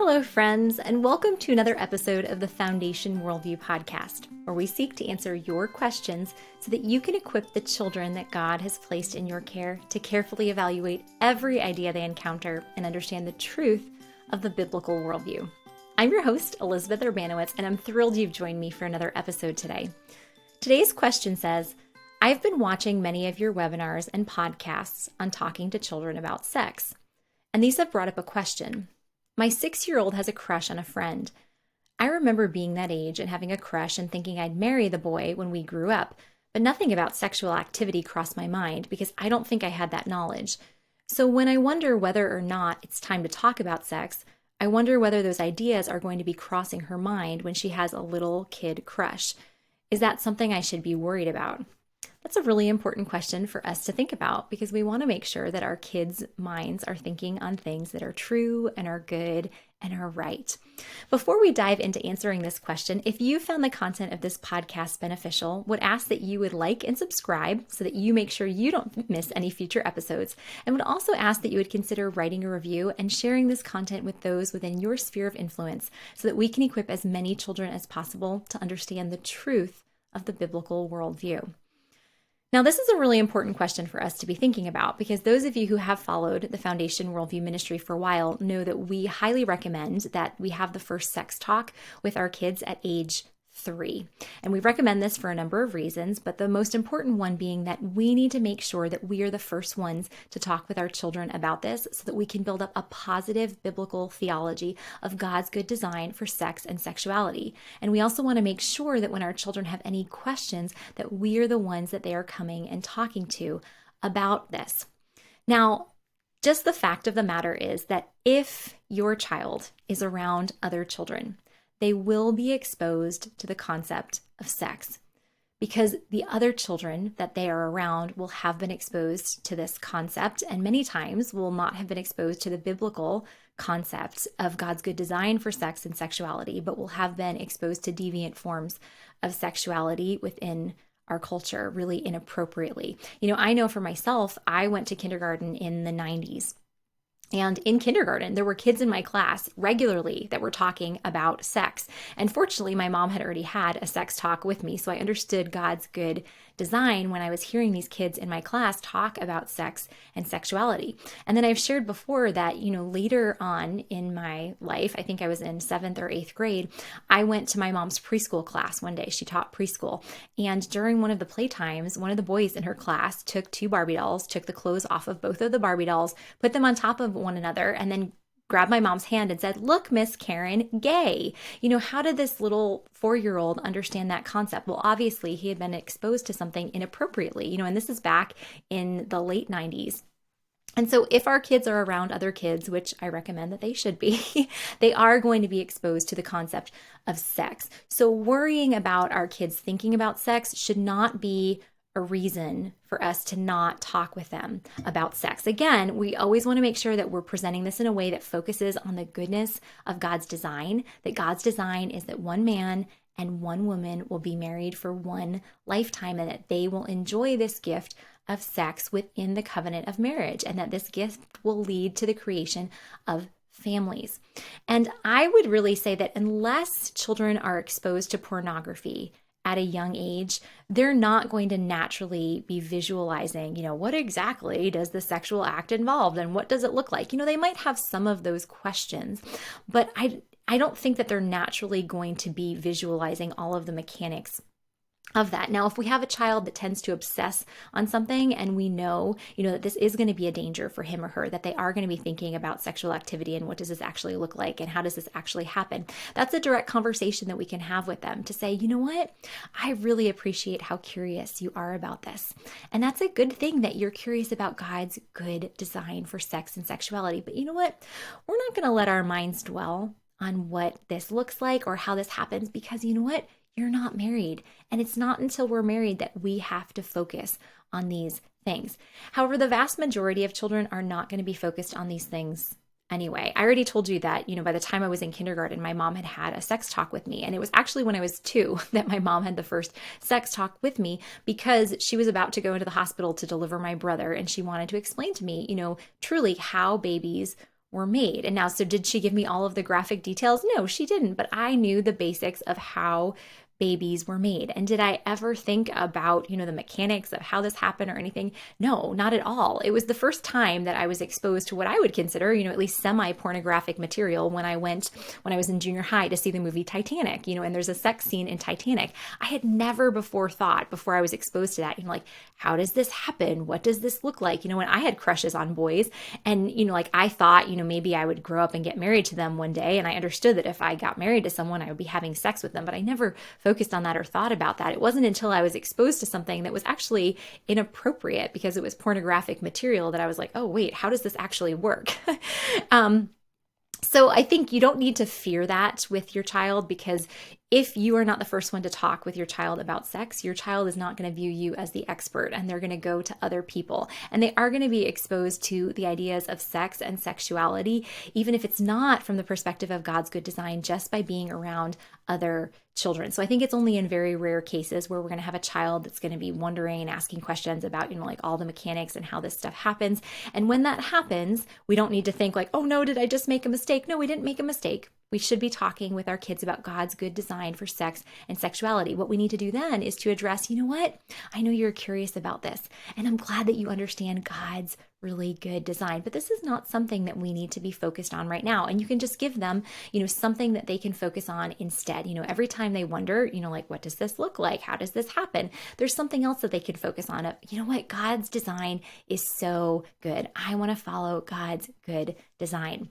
Hello, friends, and welcome to another episode of the Foundation Worldview podcast, where we seek to answer your questions so that you can equip the children that God has placed in your care to carefully evaluate every idea they encounter and understand the truth of the biblical worldview. I'm your host, Elizabeth Urbanowicz, and I'm thrilled you've joined me for another episode today. Today's question says, I've been watching many of your webinars and podcasts on talking to children about sex, and these have brought up a question. My 6-year-old has a crush on a friend. I remember being that age and having a crush and thinking I'd marry the boy when we grew up, but nothing about sexual activity crossed my mind because I don't think I had that knowledge. So when I wonder whether or not it's time to talk about sex, I wonder whether those ideas are going to be crossing her mind when she has a little kid crush. Is that something I should be worried about? That's a really important question for us to think about because we want to make sure that our kids' minds are thinking on things that are true and are good and are right. Before we dive into answering this question, if you found the content of this podcast beneficial, would ask that you would like and subscribe so that you make sure you don't miss any future episodes, and would also ask that you would consider writing a review and sharing this content with those within your sphere of influence so that we can equip as many children as possible to understand the truth of the biblical worldview. Now, this is a really important question for us to be thinking about because those of you who have followed the Foundation Worldview Ministry for a while know that we highly recommend that we have the first sex talk with our kids at age 3. And we recommend this for a number of reasons, but the most important one being that we need to make sure that we are the first ones to talk with our children about this so that we can build up a positive biblical theology of God's good design for sex and sexuality. And we also want to make sure that when our children have any questions, that we are the ones that they are coming and talking to about this. Now, just the fact of the matter is that if your child is around other children, they will be exposed to the concept of sex because the other children that they are around will have been exposed to this concept and many times will not have been exposed to the biblical concept of God's good design for sex and sexuality, but will have been exposed to deviant forms of sexuality within our culture really inappropriately. I know for myself, I went to kindergarten in the 90s. And in kindergarten, there were kids in my class regularly that were talking about sex. And fortunately, my mom had already had a sex talk with me, so I understood God's good design when I was hearing these kids in my class talk about sex and sexuality. And then I've shared before that, later on in my life, I think I was in 7th or 8th grade, I went to my mom's preschool class one day. She taught preschool. And during one of the playtimes, one of the boys in her class took 2 Barbie dolls, took the clothes off of both of the Barbie dolls, put them on top of one another, and then grabbed my mom's hand and said, "Look, Miss Karen, gay." How did this little 4-year-old understand that concept? Well, obviously he had been exposed to something inappropriately, and this is back in the late 90s. And so if our kids are around other kids, which I recommend that they should be, they are going to be exposed to the concept of sex. So worrying about our kids thinking about sex should not be a reason for us to not talk with them about sex. Again, we always want to make sure that we're presenting this in a way that focuses on the goodness of God's design, that God's design is that one man and one woman will be married for one lifetime and that they will enjoy this gift of sex within the covenant of marriage and that this gift will lead to the creation of families. And I would really say that unless children are exposed to pornography at a young age, they're not going to naturally be visualizing, what exactly does the sexual act involve and what does it look like? They might have some of those questions, but I don't think that they're naturally going to be visualizing all of the mechanics of that. Now, if we have a child that tends to obsess on something and we know, that this is going to be a danger for him or her, that they are going to be thinking about sexual activity and what does this actually look like and how does this actually happen, that's a direct conversation that we can have with them to say, what, I really appreciate how curious you are about this. And that's a good thing that you're curious about God's good design for sex and sexuality. But you know what? We're not going to let our minds dwell on what this looks like or how this happens because you know what? You're not married. And it's not until we're married that we have to focus on these things. However, the vast majority of children are not going to be focused on these things anyway. I already told you that, by the time I was in kindergarten, my mom had had a sex talk with me. And it was actually when I was 2 that my mom had the first sex talk with me because she was about to go into the hospital to deliver my brother. And she wanted to explain to me, truly how babies were made. And now, so did she give me all of the graphic details? No, she didn't, but I knew the basics of how babies were made. And did I ever think about, the mechanics of how this happened or anything? No, not at all. It was the first time that I was exposed to what I would consider, at least semi-pornographic material when I was in junior high to see the movie Titanic, and there's a sex scene in Titanic. I had never before I was exposed to that, like, how does this happen? What does this look like? When I had crushes on boys and, I thought, maybe I would grow up and get married to them one day. And I understood that if I got married to someone, I would be having sex with them, but I never focused on that or thought about that. It wasn't until I was exposed to something that was actually inappropriate because it was pornographic material that I was like, oh, wait, how does this actually work? So I think you don't need to fear that with your child, because if you are not the first one to talk with your child about sex, your child is not going to view you as the expert, and they're going to go to other people, and they are going to be exposed to the ideas of sex and sexuality, even if it's not from the perspective of God's good design, just by being around other children. So I think it's only in very rare cases where we're going to have a child that's going to be wondering and asking questions about, like all the mechanics and how this stuff happens. And when that happens, we don't need to think like, oh no, did I just make a mistake? No, we didn't make a mistake. We should be talking with our kids about God's good design for sex and sexuality. What we need to do then is to address, what? I know you're curious about this, and I'm glad that you understand God's really good design, but this is not something that we need to be focused on right now. And you can just give them, something that they can focus on instead. Every time they wonder, like, what does this look like? How does this happen? There's something else that they can focus on. What? God's design is so good. I want to follow God's good design.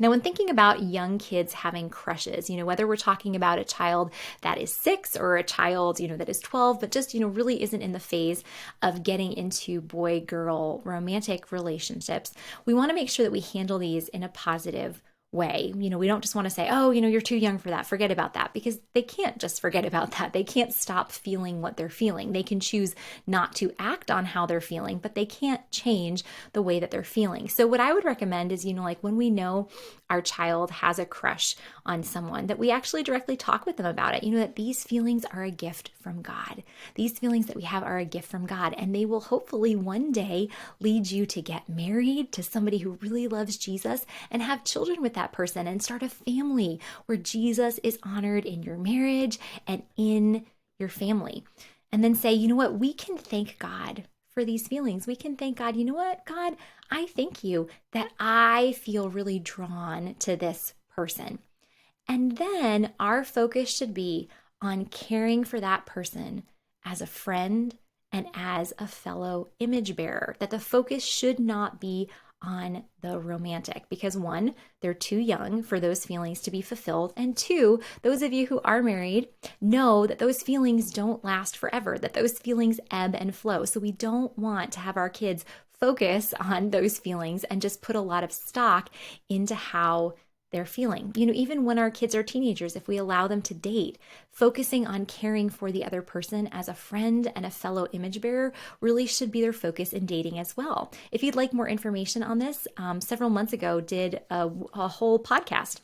Now, when thinking about young kids having crushes, whether we're talking about a child that is 6 or a child, that is 12, but just, really isn't in the phase of getting into boy-girl romantic relationships, we want to make sure that we handle these in a positive way. We don't just want to say, oh, you're too young for that. Forget about that, because they can't just forget about that. They can't stop feeling what they're feeling. They can choose not to act on how they're feeling, but they can't change the way that they're feeling. So what I would recommend is, like when we know our child has a crush on someone, that we actually directly talk with them about it. That these feelings are a gift from God. These feelings that we have are a gift from God, and they will hopefully one day lead you to get married to somebody who really loves Jesus and have children with that person and start a family where Jesus is honored in your marriage and in your family. And then say, what? We can thank God for these feelings. We can thank God. What? God, I thank you that I feel really drawn to this person. And then our focus should be on caring for that person as a friend and as a fellow image bearer. That the focus should not be on the romantic, because 1, they're too young for those feelings to be fulfilled, and 2, those of you who are married know that those feelings don't last forever, that those feelings ebb and flow. So we don't want to have our kids focus on those feelings and just put a lot of stock into how they're feeling. Even when our kids are teenagers, if we allow them to date, focusing on caring for the other person as a friend and a fellow image bearer really should be their focus in dating as well. If you'd like more information on this, several months ago did a whole podcast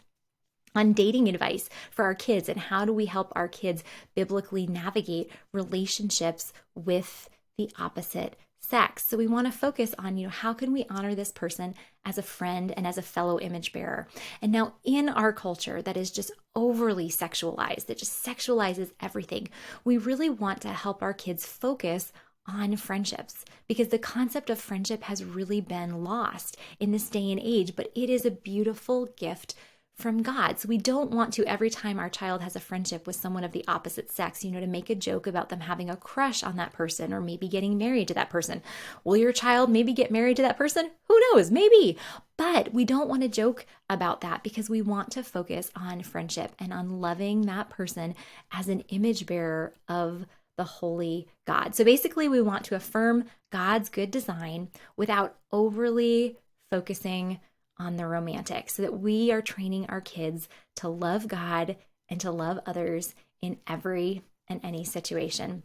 on dating advice for our kids and how do we help our kids biblically navigate relationships with the opposite sex. So we want to focus on, how can we honor this person as a friend and as a fellow image bearer? And now in our culture that is just overly sexualized, that just sexualizes everything, we really want to help our kids focus on friendships, because the concept of friendship has really been lost in this day and age, but it is a beautiful gift from God. So we don't want to, every time our child has a friendship with someone of the opposite sex, to make a joke about them having a crush on that person or maybe getting married to that person. Will your child maybe get married to that person? Who knows? Maybe. But we don't want to joke about that, because we want to focus on friendship and on loving that person as an image bearer of the holy God. So basically, we want to affirm God's good design without overly focusing on the romantic, so that we are training our kids to love God and to love others in every and any situation.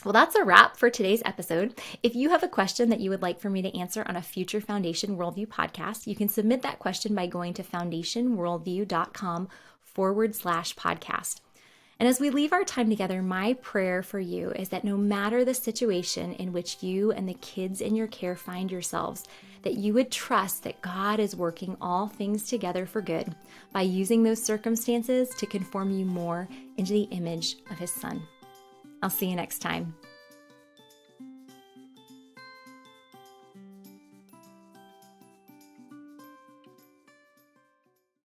Well, that's a wrap for today's episode. If you have a question that you would like for me to answer on a future Foundation Worldview podcast, you can submit that question by going to foundationworldview.com/podcast. And as we leave our time together, my prayer for you is that no matter the situation in which you and the kids in your care find yourselves, that you would trust that God is working all things together for good by using those circumstances to conform you more into the image of His Son. I'll see you next time.